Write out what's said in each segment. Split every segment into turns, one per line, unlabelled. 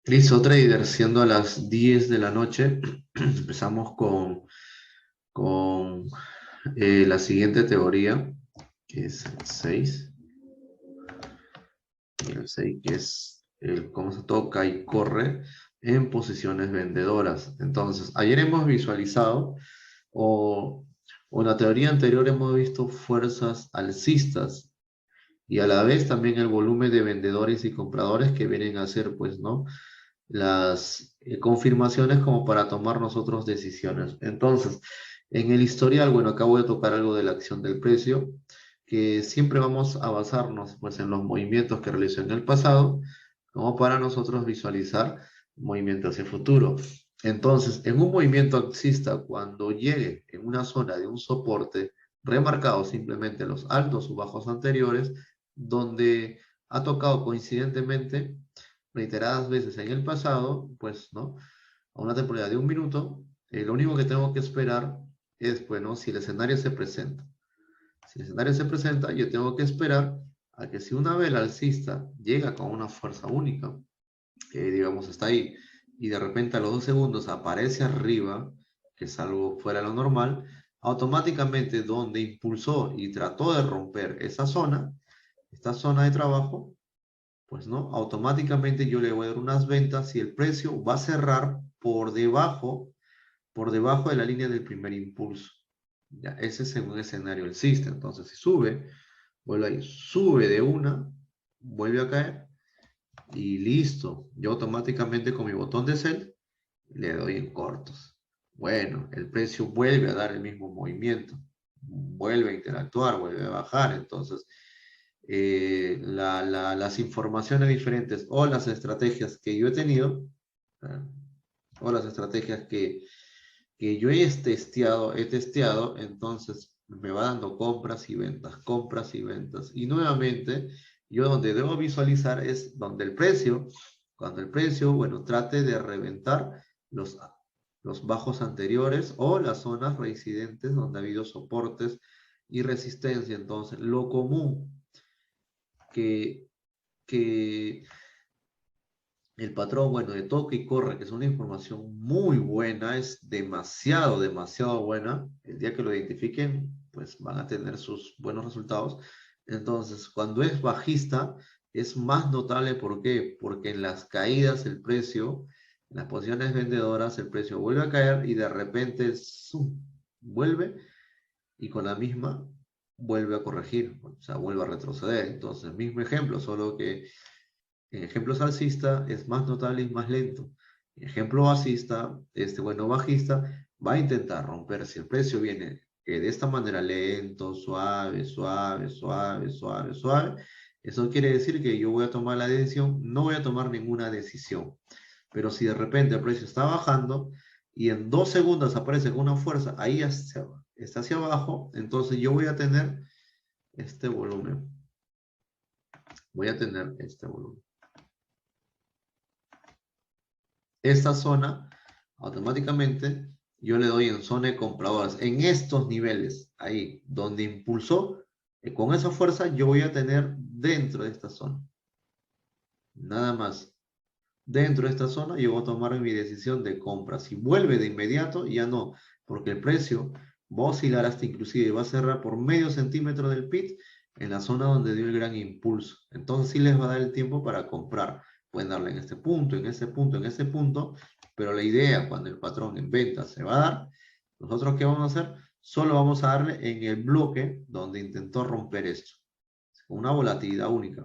Listo, trader, siendo a las 10 de la noche, empezamos con la siguiente teoría, que es el 6, y el 6 que es el cómo se toca y corre en posiciones vendedoras. Entonces, ayer hemos visualizado, o, o en la teoría anterior hemos visto fuerzas alcistas, y a la vez también el volumen de vendedores y compradores que vienen a ser, pues, ¿no? Las confirmaciones como para tomar nosotros decisiones. Entonces, en el historial, bueno, acá voy a tocar algo de la acción del precio, que siempre vamos a basarnos pues en los movimientos que realizó en el pasado, como para nosotros visualizar movimientos hacia futuro. Entonces, en un movimiento alcista, cuando llegue en una zona de un soporte, remarcado simplemente los altos o bajos anteriores, donde ha tocado coincidentemente reiteradas veces en el pasado, pues, ¿no? A una temporada de un minuto, lo único que tengo que esperar es, bueno, si el escenario se presenta. Si el escenario se presenta, yo tengo que esperar a que si una vela alcista llega con una fuerza única, digamos, está ahí, y de repente a los 2 segundos aparece arriba, que es algo fuera de lo normal, automáticamente donde impulsó y trató de romper esa zona, esta zona de trabajo, pues no, automáticamente yo le voy a dar unas ventas y el precio va a cerrar por debajo de la línea del primer impulso. Ya, ese es un escenario alcista. Entonces, si sube, vuelve ahí, sube de una, vuelve a caer y listo. Yo automáticamente con mi botón de sell le doy en cortos. Bueno, el precio vuelve a dar el mismo movimiento, vuelve a interactuar, vuelve a bajar. Entonces, las informaciones diferentes o las estrategias que yo he tenido, ¿eh? O las estrategias que yo he testeado, entonces me va dando compras y ventas, compras y ventas. Y nuevamente, yo donde debo visualizar es donde el precio, cuando el precio, bueno, trate de reventar los, los bajos anteriores o las zonas reincidentes donde ha habido soportes y resistencia. Entonces, lo común que, que el patrón, bueno, de toque y corre, que es una información muy buena, es demasiado, demasiado buena. El día que lo identifiquen, pues van a tener sus buenos resultados. Entonces, cuando es bajista, es más notable. ¿Por qué? Porque en las caídas el precio, en las posiciones vendedoras, el precio vuelve a caer y de repente ¡zum!, vuelve y con la misma vuelve a corregir, o sea, vuelve a retroceder. Entonces, mismo ejemplo, solo que en ejemplo salsista es más notable y más lento. En ejemplo bajista, bueno, bajista va a intentar romper. Si el precio viene de esta manera lento, suave, suave, suave, suave, suave, eso quiere decir que yo voy a tomar la decisión, no voy a tomar ninguna decisión. Pero si de repente el precio está bajando y en 2 segundos aparece con una fuerza, ahí está hacia abajo, entonces yo voy a tener este volumen. Voy a tener este volumen. Esta zona, automáticamente yo le doy en zona de compradoras. En estos niveles, ahí donde impulsó, con esa fuerza yo voy a tener dentro de esta zona. Nada más. Dentro de esta zona yo voy a tomar mi decisión de compra. Si vuelve de inmediato, ya no, porque el precio va a oscilar hasta inclusive va a cerrar por medio centímetro del pit en la zona donde dio el gran impulso. Entonces sí les va a dar el tiempo para comprar. Pueden darle en este punto, en ese punto, en ese punto, pero la idea cuando el patrón en venta se va a dar, nosotros ¿qué vamos a hacer? Solo vamos a darle en el bloque donde intentó romper esto, con una volatilidad única.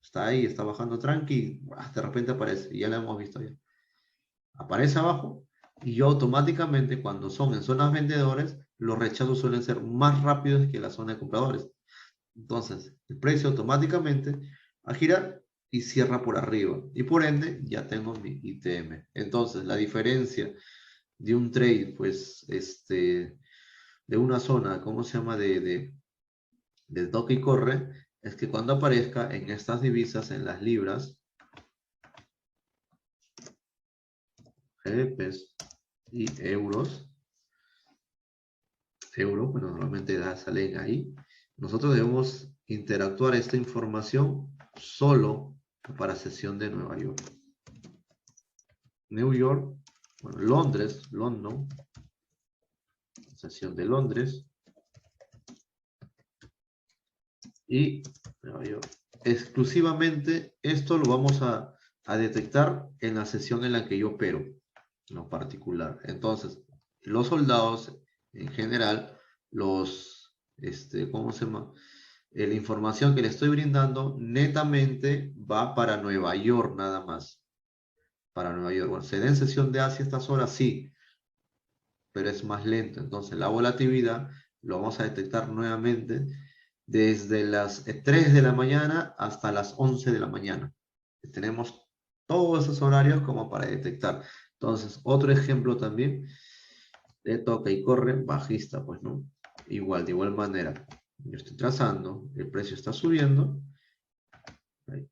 Está ahí, está bajando tranqui, de repente aparece, y ya lo hemos visto ya. Aparece abajo y yo automáticamente cuando son en zonas vendedores, los rechazos suelen ser más rápidos que la zona de compradores. Entonces, el precio automáticamente va a girar y cierra por arriba. Y por ende, ya tengo mi ITM. Entonces, la diferencia de un trade, pues, de una zona, ¿cómo se llama? De toque y corre, es que cuando aparezca en estas divisas, en las libras, GBPs y euros, bueno, normalmente salen ahí. Nosotros debemos interactuar esta información solo para sesión de Nueva York. New York, bueno, Londres, London, sesión de Londres, y Nueva York. Exclusivamente esto lo vamos a detectar en la sesión en la que yo opero, en lo particular. Entonces, los soldados en general, ¿cómo se llama? La información que le estoy brindando netamente va para Nueva York nada más. Para Nueva York. Bueno, se da en sesión de Asia estas horas, sí, pero es más lento. Entonces, la volatilidad lo vamos a detectar nuevamente desde las 3 de la mañana hasta las 11 de la mañana. Tenemos todos esos horarios como para detectar. Entonces, otro ejemplo también de toca y corre, bajista, pues, ¿no? Igual, de igual manera. Yo estoy trazando, el precio está subiendo. Ahí.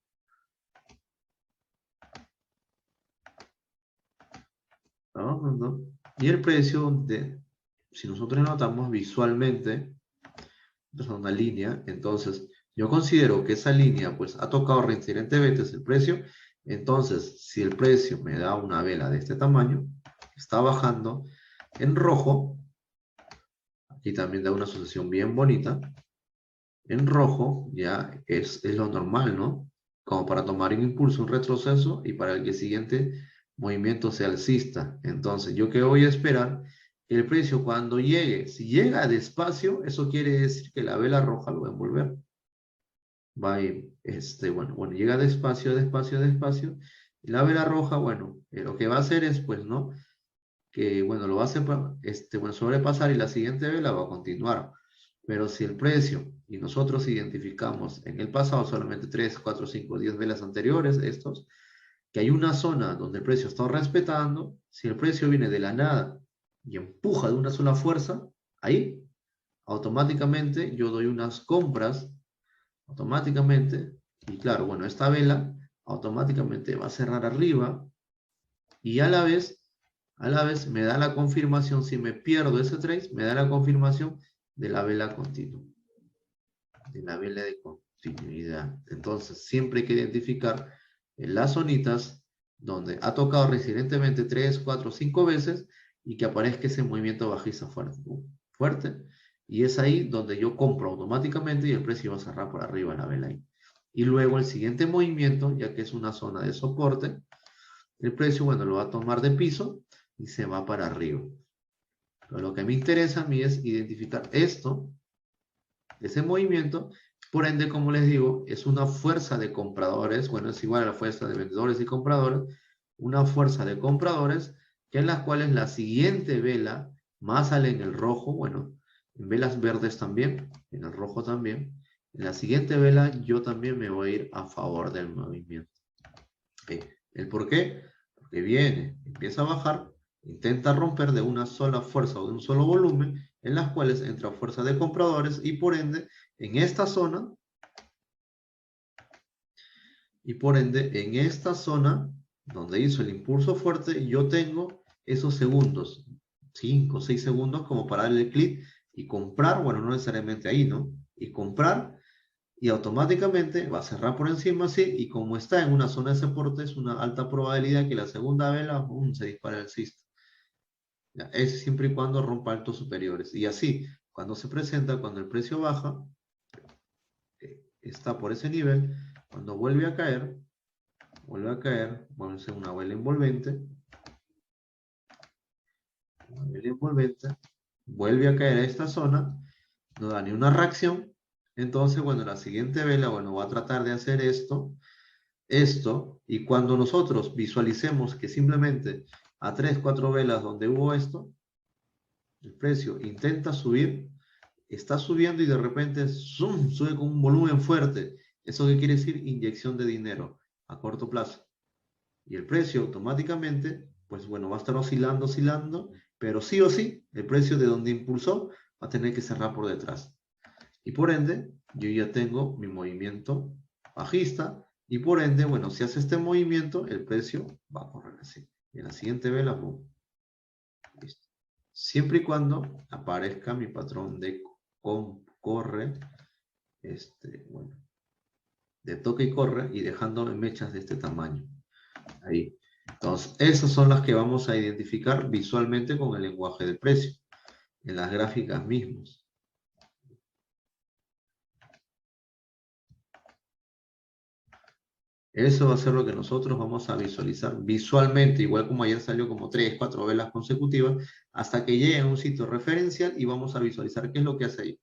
¿No? Y el precio si nosotros notamos visualmente, es una línea, entonces yo considero que esa línea pues ha tocado reincidente veces el precio, entonces si el precio me da una vela de este tamaño, está bajando en rojo, aquí también da una asociación bien bonita, en rojo ya es lo normal, ¿no? Como para tomar un impulso, un retroceso y para el que siguiente movimiento sea alcista. Entonces, ¿yo qué voy a esperar? El precio cuando llegue, si llega despacio, eso quiere decir que la vela roja lo va a envolver. Va a ir, bueno, llega despacio, despacio, despacio. Y la vela roja, bueno, lo que va a hacer es, pues, ¿no? Que, bueno, lo va a hacer, bueno, sobrepasar y la siguiente vela va a continuar. Pero si el precio, y nosotros identificamos en el pasado solamente 3, 4, 5, 10 velas anteriores, que hay una zona donde el precio está respetando, si el precio viene de la nada y empuja de una sola fuerza, ahí automáticamente yo doy unas compras, automáticamente, y claro, bueno, esta vela automáticamente va a cerrar arriba y a la vez me da la confirmación, si me pierdo ese trade, me da la confirmación de la vela continua, de la vela de continuidad. Entonces, siempre hay que identificar en las zonitas donde ha tocado recientemente 3, 4, 5 veces y que aparezca ese movimiento bajista fuerte, ¿no? Fuerte. Y es ahí donde yo compro automáticamente y el precio va a cerrar por arriba en la vela ahí. Y luego el siguiente movimiento, ya que es una zona de soporte, el precio, bueno, lo va a tomar de piso y se va para arriba. Pero lo que me interesa a mí es identificar esto, ese movimiento. Por ende, como les digo, es una fuerza de compradores, bueno, es igual a la fuerza de vendedores y compradores, una fuerza de compradores que en las cuales la siguiente vela más sale en el rojo, bueno, en velas verdes también, en el rojo también. En la siguiente vela yo también me voy a ir a favor del movimiento. ¿El por qué? Porque viene, empieza a bajar, intenta romper de una sola fuerza o de un solo volumen, en las cuales entra fuerza de compradores y por ende, en esta zona, en esta zona donde hizo el impulso fuerte, yo tengo esos segundos, 5 o 6 segundos como para darle clic y comprar, bueno, no necesariamente ahí, ¿no? Y comprar y automáticamente va a cerrar por encima así y como está en una zona de soporte es una alta probabilidad que la segunda vela se dispare alcista. Es siempre y cuando rompa altos superiores y así cuando se presenta, cuando el precio baja, está por ese nivel, cuando vuelve a caer, vuelve a ser una vela envolvente, vuelve a caer a esta zona, no da ni una reacción, entonces bueno, la siguiente vela, bueno, va a tratar de hacer esto, y cuando nosotros visualicemos que simplemente a 3, 4 velas donde hubo esto, el precio intenta subir, está subiendo y de repente zoom, sube con un volumen fuerte. ¿Eso qué quiere decir? Inyección de dinero a corto plazo. Y el precio automáticamente, pues bueno, va a estar oscilando, oscilando, pero sí o sí, el precio de donde impulsó va a tener que cerrar por detrás. Y por ende, yo ya tengo mi movimiento bajista y por ende, bueno, si hace este movimiento, el precio va a correr así. Y en la siguiente vela, boom. Listo. Siempre y cuando aparezca mi patrón de corre, bueno, de toque y corre y dejando mechas de este tamaño. Ahí. Entonces, esas son las que vamos a identificar visualmente con el lenguaje de precio, en las gráficas mismas. Eso va a ser lo que nosotros vamos a visualizar visualmente, igual como ayer salió como 3, 4 velas consecutivas, hasta que llegue a un sitio referencial y vamos a visualizar qué es lo que hace ahí.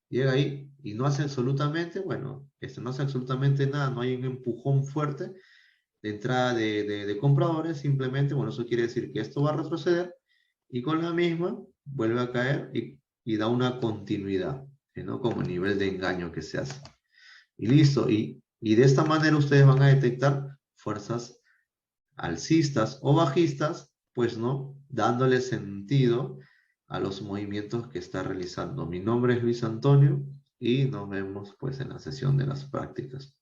Llega ahí y no hace absolutamente, bueno, no hace absolutamente nada, no hay un empujón fuerte de entrada de compradores, simplemente, bueno, eso quiere decir que esto va a retroceder y con la misma vuelve a caer y da una continuidad, ¿no? Como nivel de engaño que se hace. Y listo, y de esta manera ustedes van a detectar fuerzas alcistas o bajistas, pues no, dándole sentido a los movimientos que está realizando. Mi nombre es Luis Antonio y nos vemos pues en la sesión de las prácticas.